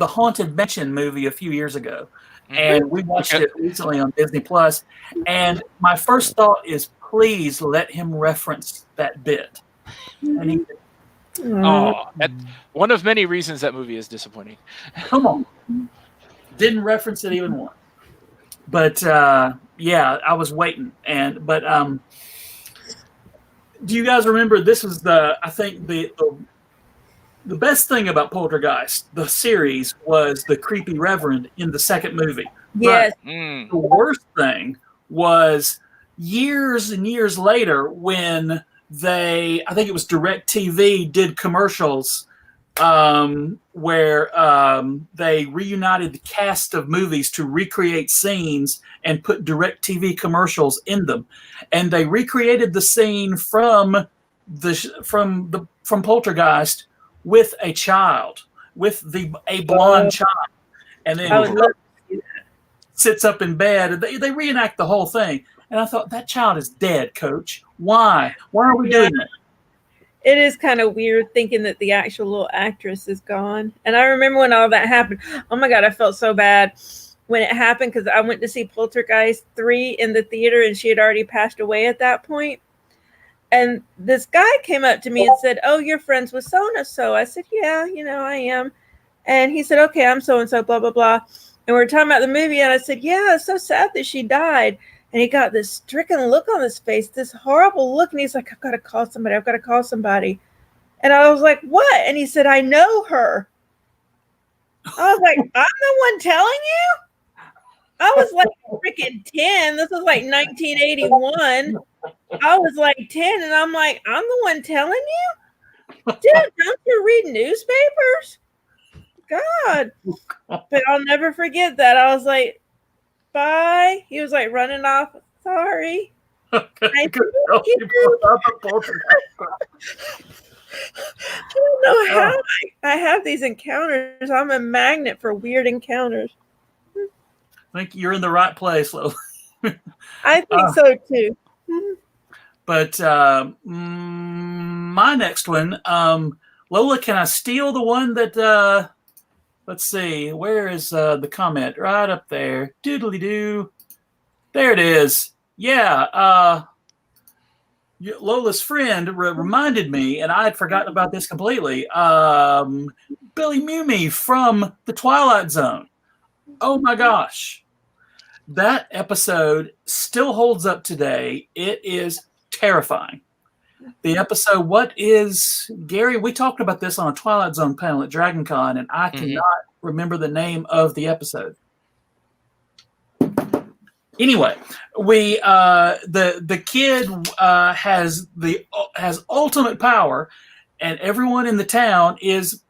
Haunted Mansion movie a few years ago, and we watched it recently on Disney Plus. And my first thought is, please let him reference that bit. And he, One of many reasons that movie is disappointing. come on, didn't reference it even once. But I was waiting, but do you guys remember? This was I think the best thing about Poltergeist, the series, was the creepy Reverend in the second movie. Yes. But the worst thing was years and years later when I think it was DirecTV, did commercials where they reunited the cast of movies to recreate scenes and put DirecTV commercials in them, and they recreated the scene from Poltergeist with a child, with a blonde child, and then I would love to see that. sits up in bed, and they reenact the whole thing. And I thought, that child is dead, Coach. Why? Why are we doing that? It is kind of weird thinking that the actual little actress is gone. And I remember when all that happened. Oh my God, I felt so bad when it happened because I went to see Poltergeist 3 in the theater and she had already passed away at that point. And this guy came up to me and said, "Oh, you're friends with so-and-so." I said, "Yeah, I am." And he said, "Okay, I'm so-and-so, blah, blah, blah." And we were talking about the movie and I said, "Yeah, it's so sad that she died." And he got this stricken look on his face, this horrible look. And he's like, I've got to call somebody. And I was like, what? And he said, I know her. I was like, I'm the one telling you? I was like freaking 10. This was like 1981. I was like 10. And I'm like, I'm the one telling you? Dude, don't you read newspapers? God. But I'll never forget that. I was like, bye. He was like running off. Sorry. I don't know how I have these encounters. I'm a magnet for weird encounters. I think you're in the right place, Lola. I think so too. But my next one Lola, can I steal the one that? Let's see. Where is the comment? Right up there. Doodly doo. There it is. Yeah. Lola's friend reminded me, and I had forgotten about this completely. Billy Mumi from The Twilight Zone. Oh my gosh. That episode still holds up today. It is terrifying. The episode, what is, Gary, we talked about this on a Twilight Zone panel at DragonCon, and I cannot remember the name of the episode. Anyway, we the kid has ultimate power, and everyone in the town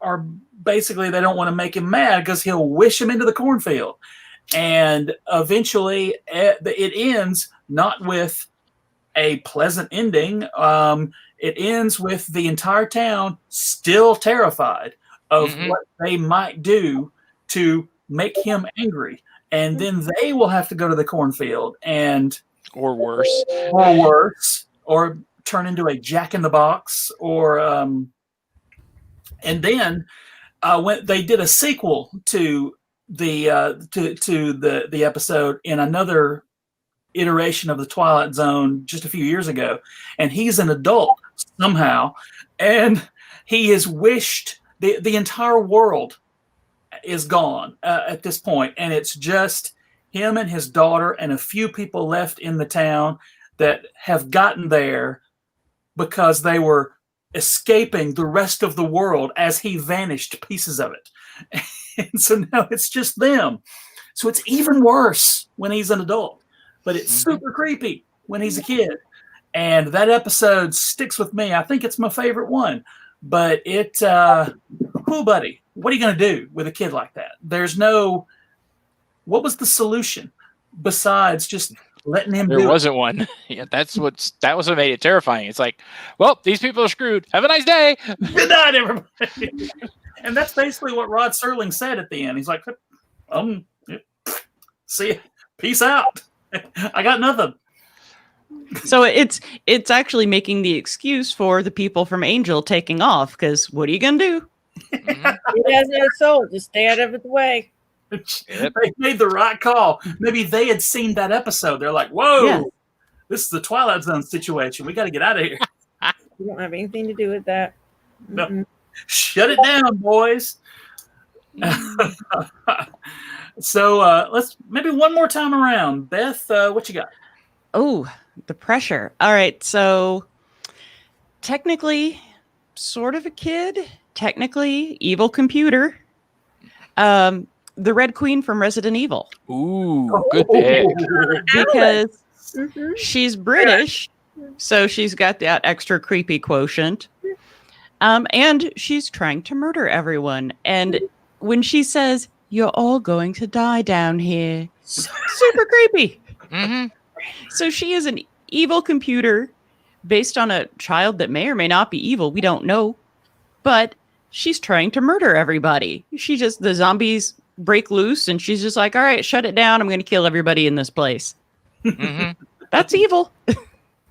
are basically, they don't want to make him mad because he'll wish him into the cornfield, and eventually it ends not with a pleasant ending. It ends with the entire town still terrified of what they might do to make him angry. And then they will have to go to the cornfield or worse, or turn into a Jack-in-the-Box, or and then when they did a sequel to the episode in another iteration of the Twilight Zone just a few years ago, and he's an adult somehow, and he has wished the entire world is gone at this point, and it's just him and his daughter and a few people left in the town that have gotten there because they were escaping the rest of the world as he vanished pieces of it. And so now it's just them. So it's even worse when he's an adult, but it's super creepy when he's a kid. And that episode sticks with me. I think it's my favorite one, but cool, buddy. What are you going to do with a kid like that? What was the solution besides just letting him do it? There wasn't one. Yeah, that was what made it terrifying. It's like, well, these people are screwed. Have a nice day. Good night, everybody. And that's basically what Rod Serling said at the end. He's like, see ya. Peace out. I got nothing. So it's actually making the excuse for the people from Angel taking off, because what are you going to do? He has no soul. Just stay out of the way. They made the right call. Maybe they had seen that episode. They're like, whoa, This is the Twilight Zone situation. We got to get out of here. We don't have anything to do with that. No. Shut it down, boys. So let's maybe one more time around. Beth, what you got? Oh, the pressure. All right. So technically, sort of a kid. Technically, evil computer. The Red Queen from Resident Evil. Ooh, good pick. Because she's British, so she's got that extra creepy quotient. And she's trying to murder everyone. And when she says, "You're all going to die down here," super creepy. So she is an evil computer based on a child that may or may not be evil. We don't know. But she's trying to murder everybody. The zombies break loose and she's just like, all right, shut it down. I'm going to kill everybody in this place. That's evil.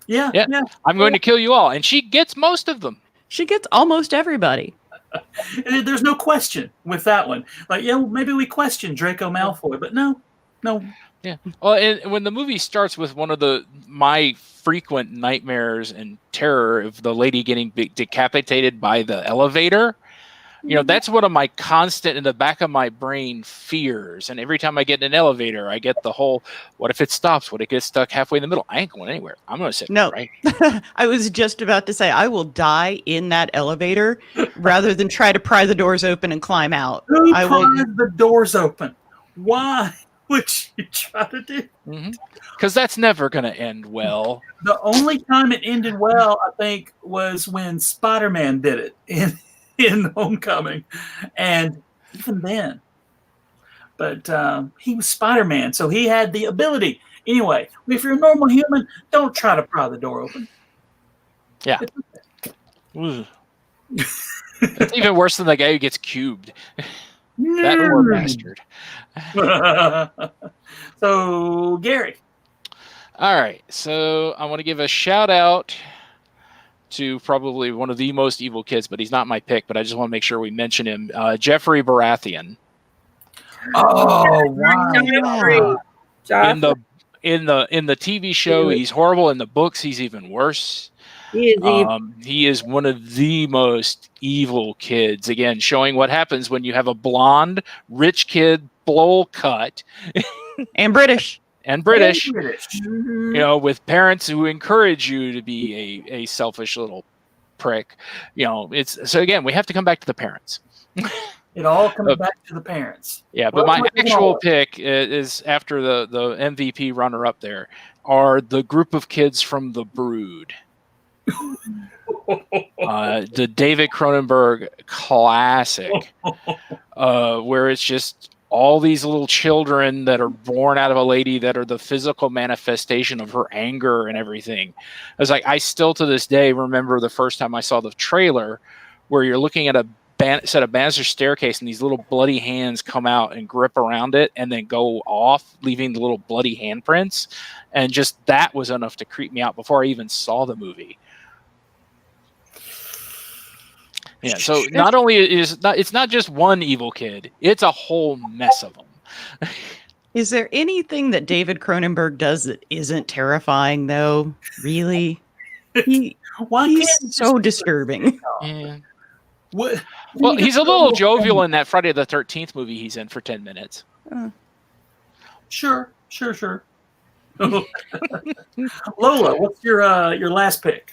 Yeah. I'm going to kill you all. And she gets most of them. She gets almost everybody. There's no question with that one. Like, maybe we question Draco Malfoy, but no. Yeah. Well, and when the movie starts with one of my frequent nightmares and terror of the lady getting decapitated by the elevator, that's one of my constant in the back of my brain fears. And every time I get in an elevator, I get the whole, what if it stops? What if it gets stuck halfway in the middle? I ain't going anywhere. I'm going to sit right here. I was just about to say, I will die in that elevator rather than try to pry the doors open and climb out. Who pries the doors open? Why would you try to do? Because that's never going to end well. The only time it ended well, I think, was when Spider-Man did it in Homecoming, and even then. But he was Spider-Man, so he had the ability. Anyway, if you're a normal human, don't try to pry the door open. Yeah. It's even worse than the guy who gets cubed. That poor bastard. So, Gary. All right. So I want to give a shout out to probably one of the most evil kids, but he's not my pick. But I just want to make sure we mention him. Jeffrey Baratheon. Oh wow! In the TV show, he's horrible. In the books, he's even worse. He is evil. He is one of the most evil kids. Again, showing what happens when you have a blonde, rich kid, bowl cut, and British. Mm-hmm. You know, with parents who encourage you to be a selfish little prick. You know, so again, we have to come back to the parents. It all comes back to the parents. Yeah, but my actual pick is after the MVP runner-up there are the group of kids from The Brood. The David Cronenberg classic, where it's just all these little children that are born out of a lady that are the physical manifestation of her anger and everything. I was like, I still to this day remember the first time I saw the trailer where you're looking at a set of banister staircase and these little bloody hands come out and grip around it and then go off, leaving the little bloody handprints. And just that was enough to creep me out before I even saw the movie. Yeah, so not only it's not just one evil kid, it's a whole mess of them. Is there anything that David Cronenberg does that isn't terrifying, though? Really? He's so disturbing. Yeah. Well, he's a little jovial in that Friday the 13th movie he's in for 10 minutes. Sure. Lola, what's your last pick?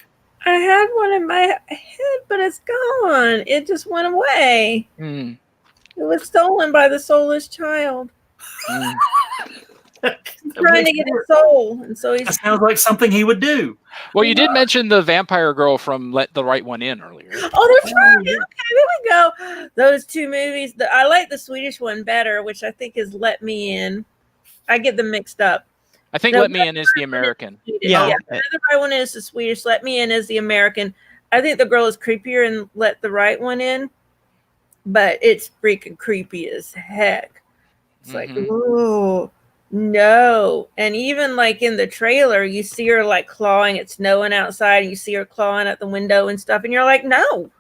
I had one in my head, but it's gone. It just went away. It was stolen by the soulless child. Trying to get his soul, and so that sounds like something he would do. Well, you did mention the vampire girl from Let the Right One In earlier. Oh, that's right. Okay, there we go. Those two movies. I like the Swedish one better, which I think is Let Me In. I get them mixed up. I think Let Me In is the American. Yeah. The Right One In is the Swedish. Let Me In is the American. I think the girl is creepier in Let the Right One In, but it's freaking creepy as heck. It's like, ooh, no. And even like in the trailer, you see her like clawing. It's snowing outside, and you see her clawing at the window and stuff, and you're like, no,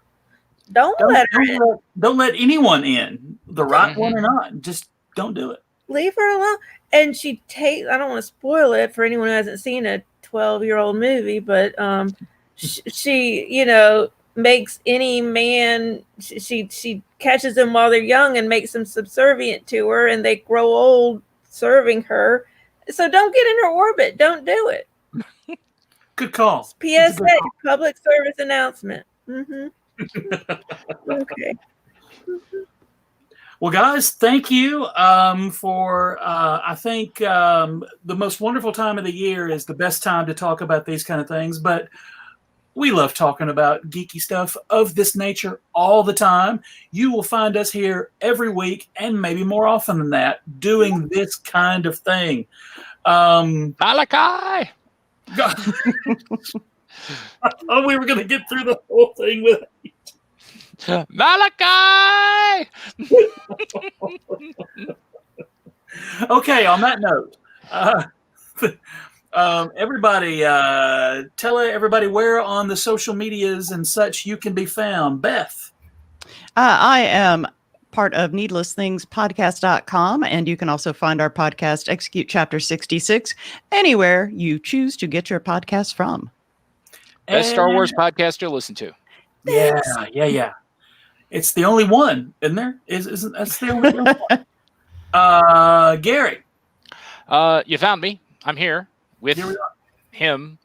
don't let her in. Don't let anyone in, the right one or not. Just don't do it. Leave her alone. And she takes, I don't want to spoil it for anyone who hasn't seen a 12-year-old movie, but she, you know, makes any man, she catches them while they're young and makes them subservient to her, and they grow old serving her. So don't get in her orbit. Don't do it. Good call. PSA, public service announcement. Okay. Well, guys, thank you for, I think the most wonderful time of the year is the best time to talk about these kind of things, but we love talking about geeky stuff of this nature all the time. You will find us here every week, and maybe more often than that, doing this kind of thing. Malachi! I thought we were going to get through the whole thing with it. Malachi! Okay, on that note, everybody, tell everybody where on the social medias and such you can be found. Beth? I am part of needlessthingspodcast.com, and you can also find our podcast, Execute Chapter 66, anywhere you choose to get your podcast from. Best Star Wars podcast you'll listen to. Yeah. It's the only one, isn't there? Isn't that's the only one? Gary? You found me. I'm here with him.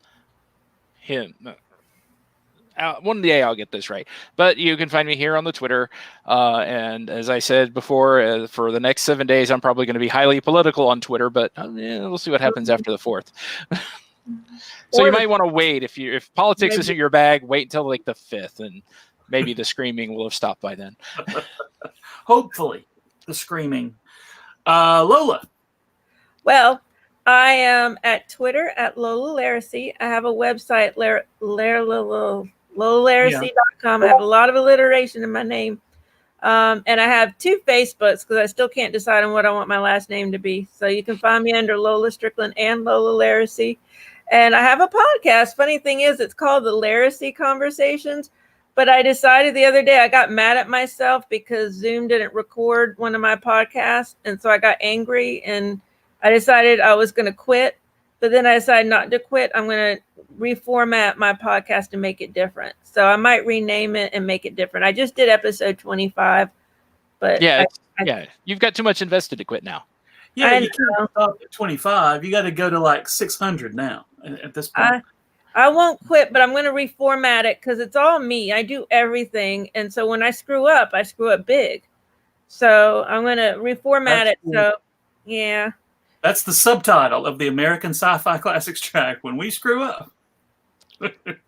One day I'll get this right. But you can find me here on the Twitter. And as I said before, for the next 7 days, I'm probably going to be highly political on Twitter, but we'll see what happens after the 4th. So you might want to wait. If politics isn't your bag, wait until like the 5th, and maybe the screaming will have stopped by then. Hopefully, the screaming. Lola? Well, I am at Twitter at Lola Lariscy. I have a website, LolaLariscy.com. I have a lot of alliteration in my name. And I have 2 Facebooks because I still can't decide on what I want my last name to be. So you can find me under Lola Strickland and Lola Lariscy. And I have a podcast. Funny thing is, it's called the Lariscy Conversations. But I decided the other day, I got mad at myself because Zoom didn't record one of my podcasts. And so I got angry and I decided I was going to quit. But then I decided not to quit. I'm going to reformat my podcast and make it different. So I might rename it and make it different. I just did episode 25. But yeah, you've got too much invested to quit now. Yeah, you can't stop at 25. You got to go to like 600 now at this point. I won't quit, but I'm going to reformat it because it's all me. I do everything. And so when I screw up big. So I'm going to reformat it. Cool. So, yeah. That's the subtitle of the American Sci-Fi Classics Track. When we screw up.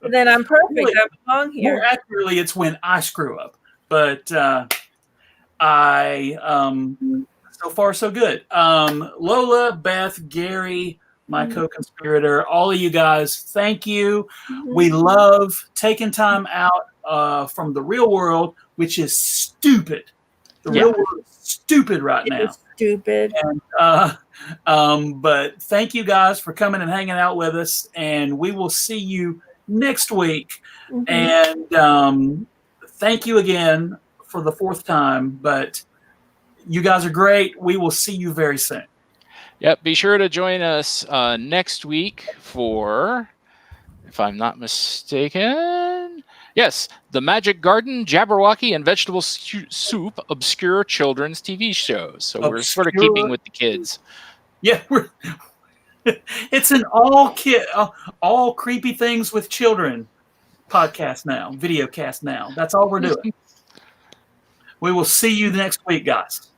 Then I'm perfect. Really, I belong here. More accurately, it's when I screw up. But so far, so good. Lola, Beth, Gary, my co-conspirator, all of you guys, thank you. We love taking time out from the real world, which is stupid. The real world is stupid right now. It's stupid. And, but thank you guys for coming and hanging out with us, and we will see you next week. And thank you again for the 4th time, but you guys are great. We will see you very soon. Yep. Be sure to join us next week for, if I'm not mistaken, yes, The Magic Garden, Jabberwocky, and Vegetable Soup, obscure children's TV shows. So we're sort of keeping with the kids. Yeah, it's an all creepy things with children podcast now, video cast now. That's all we're doing. We will see you next week, guys.